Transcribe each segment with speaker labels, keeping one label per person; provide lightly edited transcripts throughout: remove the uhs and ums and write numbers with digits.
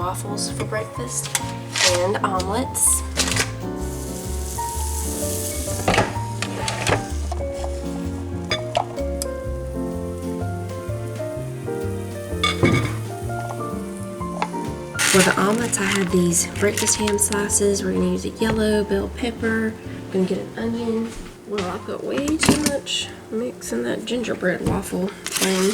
Speaker 1: waffles for breakfast and omelets. For the omelets, I have these breakfast ham slices. We're gonna use a yellow bell pepper. I'm gonna get an onion. Well, I put way too much mix in that gingerbread waffle thing.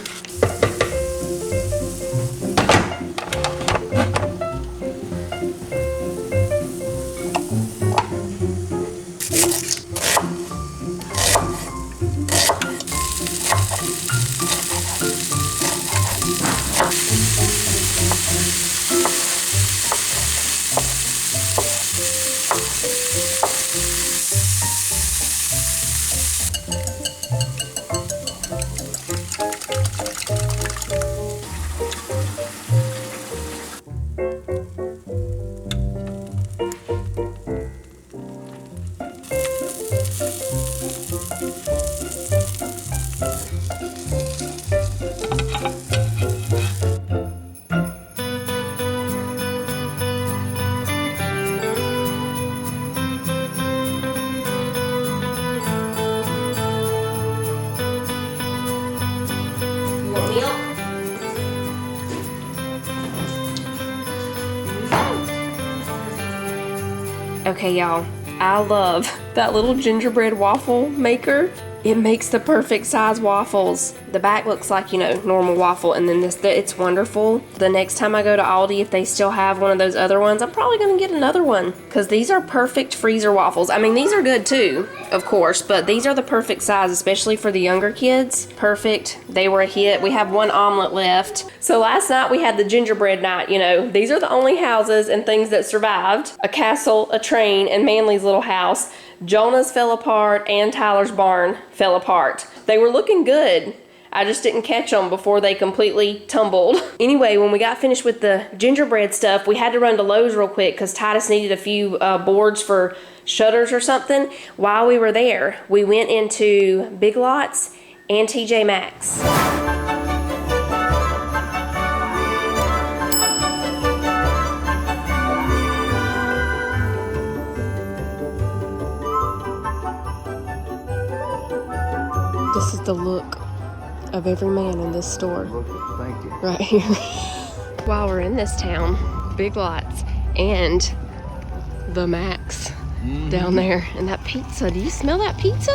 Speaker 1: Okay, y'all, I love that little gingerbread waffle maker. It makes the perfect size waffles. The back looks like, you know, normal waffle, and then it's wonderful. The next time I go to Aldi, if they still have one of those other ones, I'm probably gonna get another one because these are perfect freezer waffles. I mean, these are good too, of course, but these are the perfect size, especially for the younger kids. Perfect. They were a hit. We have one omelet left. So last night we had the gingerbread night. You know, these are the only houses and things that survived. A castle, a train, and Manly's little house. Jonah's fell apart and Tyler's barn fell apart. They were looking good. I just didn't catch them before they completely tumbled. Anyway, when we got finished with the gingerbread stuff, we had to run to Lowe's real quick because Titus needed a few boards for shutters or something. While we were there, we went into Big Lots and TJ Maxx. This is the look of every man in this store.
Speaker 2: Thank you.
Speaker 1: Right here. While we're in this town, Big Lots and the Max down there. And that pizza, do you smell that pizza?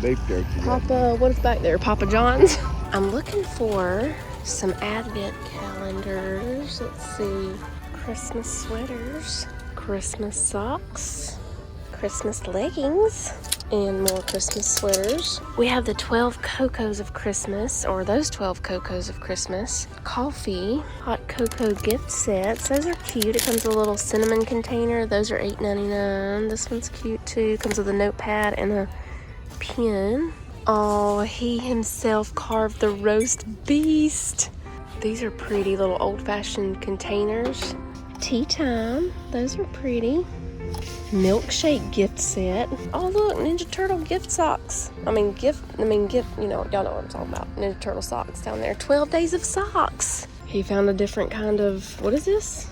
Speaker 2: Beef jerky.
Speaker 1: Papa, what is back there? Papa John's? I'm looking for some advent calendars. Let's see. Christmas sweaters, Christmas socks, Christmas leggings, and more Christmas sweaters. We have the 12 Cocos of Christmas, or those 12 Cocos of Christmas. Coffee, hot cocoa gift sets. Those are cute. It comes with a little cinnamon container. Those are $8.99. This one's cute too. Comes with a notepad and a pen. Oh, he himself carved the roast beast. These are pretty little old-fashioned containers. Tea time. Those are pretty. Milkshake gift set. Oh look, Ninja Turtle gift socks. Gift, you know, y'all know what I'm talking about. Ninja Turtle socks down there. 12 days of socks. He found a different kind of, what is this?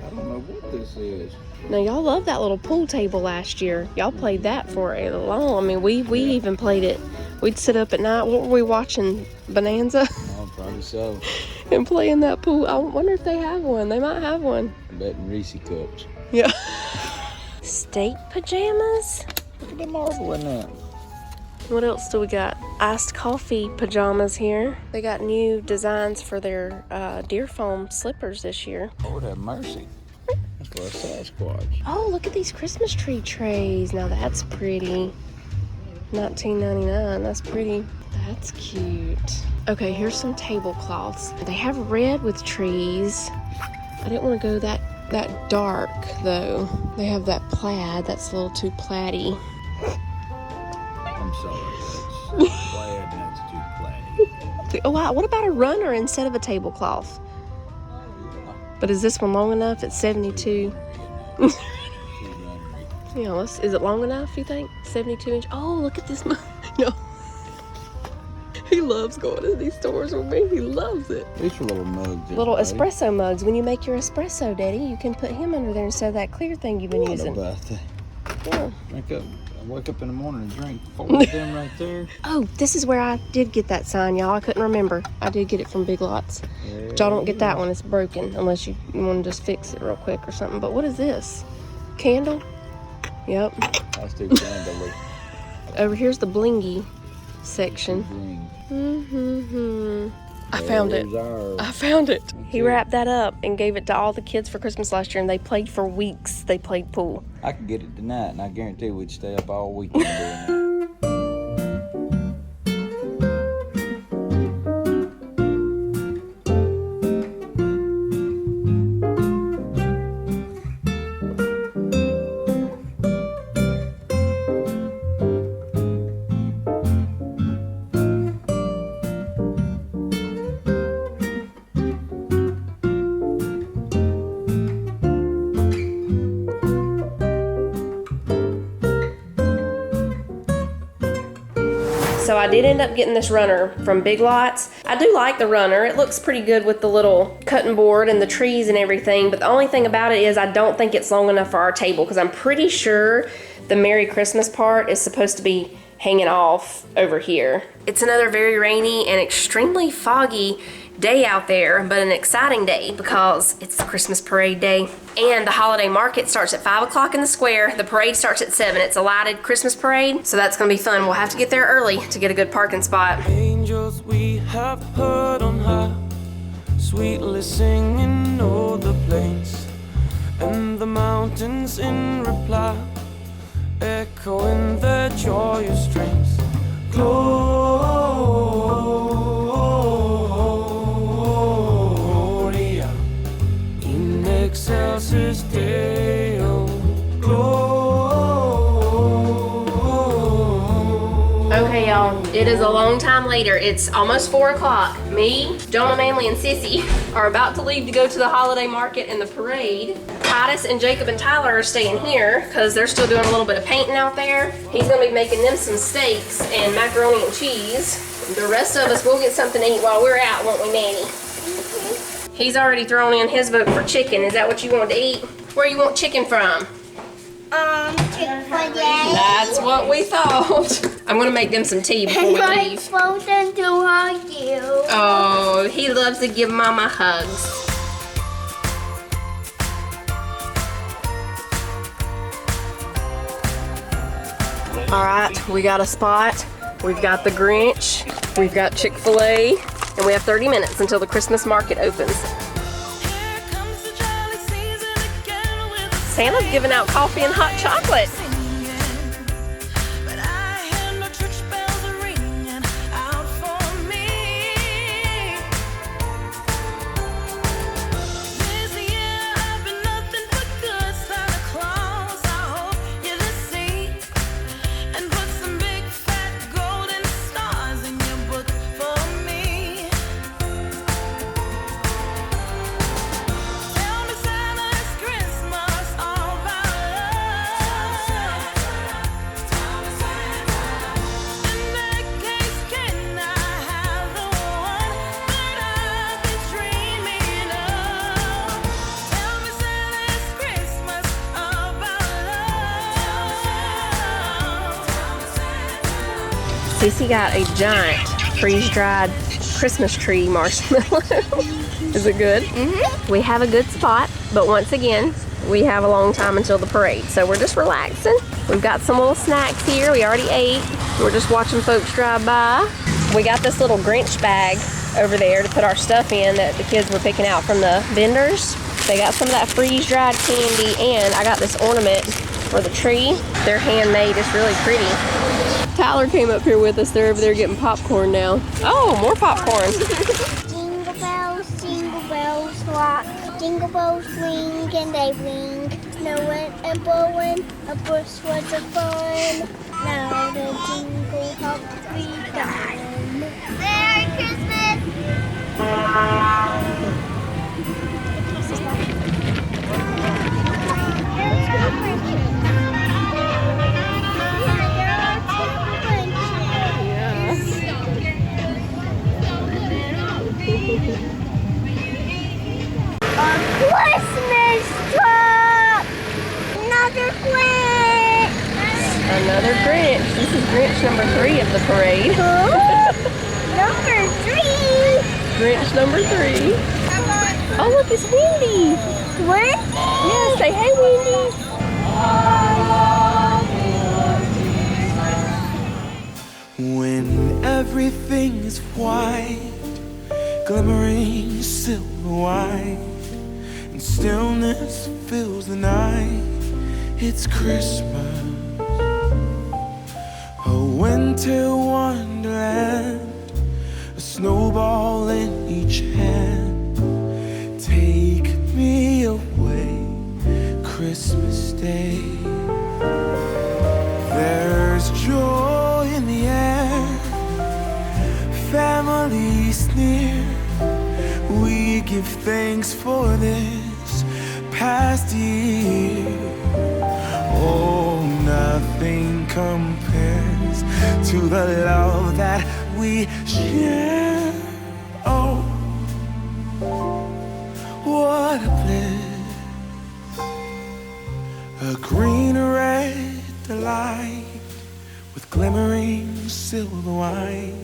Speaker 2: I don't know what this is.
Speaker 1: Now y'all loved that little pool table last year. Y'all played that for a long, we even played it. We'd sit up at night, what were we watching? Bonanza?
Speaker 2: Oh, probably so.
Speaker 1: And playing that pool. I wonder if they have one. They might have one.
Speaker 2: I bet in Reese cups.
Speaker 1: Yeah. State pajamas?
Speaker 2: Look at the marble in that.
Speaker 1: What else do we got? Iced coffee pajamas here. They got new designs for their deer foam slippers this year.
Speaker 2: Lord have mercy. That's for a Sasquatch.
Speaker 1: Oh, look at these Christmas tree trays. Now that's pretty. $19.99. That's pretty. That's cute. Okay, here's some tablecloths. They have red with trees. I didn't want to go that dark though. They have that plaid. That's a little too plaid-y.
Speaker 2: I'm sorry. That's plaid. That's too plaid.
Speaker 1: Oh wow, what about a runner instead of a tablecloth? But is this one long enough? It's 72. Yeah, is it long enough, you think? 72 inch. Oh, look at this. No. He loves going to these stores with me. He loves it.
Speaker 2: These are little mugs.
Speaker 1: Little espresso mugs. When you make your espresso, Daddy, you can put him under there instead of that clear thing you've been using.
Speaker 2: What about that?
Speaker 1: Yeah.
Speaker 2: I wake up in the morning and drink 4 of them right there.
Speaker 1: Oh, this is where I did get that sign, y'all. I couldn't remember. I did get it from Big Lots.
Speaker 2: Yeah.
Speaker 1: But y'all don't get that one. It's broken unless you want to just fix it real quick or something. But what is this? Candle? Yep.
Speaker 2: I still candle.
Speaker 1: Over here's the blingy section. I found it. I found it. He wrapped that up and gave it to all the kids for Christmas last year, and they played for weeks. They played pool.
Speaker 2: I could get it tonight, and I guarantee we'd stay up all weekend doing it.
Speaker 1: So I did end up getting this runner from Big Lots. I do like the runner. It looks pretty good with the little cutting board and the trees and everything, but the only thing about it is I don't think it's long enough for our table because I'm pretty sure the Merry Christmas part is supposed to be hanging off over here. It's another very rainy and extremely foggy day out there, but an exciting day because it's the Christmas parade day. And the holiday market starts at 5 o'clock in the square. The parade starts at 7. It's a lighted Christmas parade, so that's gonna be fun. We'll have to get there early to get a good parking spot.
Speaker 3: Angels we have heard on high, sweetly singing o'er the plains, and the mountains in reply, echoing their joyous strains. Gloria in excelsis Deo.
Speaker 1: Okay, y'all, it is a long time later. It's almost 4 o'clock. Me, Jonah Manley, and Sissy are about to leave to go to the holiday market and the parade. Titus and Jacob and Tyler are staying here because they're still doing a little bit of painting out there. He's gonna be making them some steaks and macaroni and cheese. The rest of us will get something to eat while we're out, won't we, Manny? He's already thrown in his vote for chicken. Is that what you want to eat? Where you want chicken from?
Speaker 4: Chick-fil-A.
Speaker 1: That's what we thought. I'm gonna make them some tea before we
Speaker 4: I'm
Speaker 1: leave.
Speaker 4: supposed to hug you.
Speaker 1: Oh, he loves to give Mama hugs. All right, we got a spot. We've got the Grinch. We've got Chick-fil-A. And we have 30 minutes until the Christmas market opens. Santa's giving out coffee and hot chocolate. Cece got a giant freeze-dried Christmas tree marshmallow. Is it good? Mm-hmm. We have a good spot, but once again, we have a long time until the parade, so we're just relaxing. We've got some little snacks here. We already ate. We're just watching folks drive by. We got this little Grinch bag over there to put our stuff in that the kids were picking out from the vendors. They got some of that freeze-dried candy, and I got this ornament for the tree. They're handmade. It's really pretty. Tyler came up here with us. They're over there getting popcorn now. Oh, more popcorn.
Speaker 4: Jingle bells rock. Jingle bells ring and they ring. Snowing and blowing, a bush was a fun. Now the jingle hop begun. Merry Christmas!
Speaker 1: another Grinch. This is Grinch number 3 of the parade.
Speaker 4: Number 3.
Speaker 1: Grinch number 3. Oh, look, it's Wendy.
Speaker 4: What?
Speaker 1: Yeah, say hey, Wendy.
Speaker 3: When everything is white, glimmering silver white, and stillness fills the night, it's Christmas, a winter wonderland, a snowball in each hand. Take me away, Christmas Day. There's joy in the air, families near. We give thanks for this past year. Oh, nothing compares to the love that we share. Oh, what a bliss. A green red delight with glimmering silver white.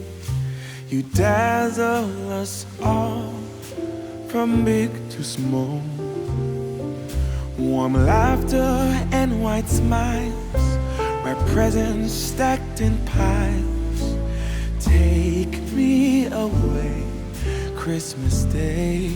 Speaker 3: You dazzle us all from big to small. Warm laughter and white smiles, my presents stacked in piles. Take me away, Christmas Day.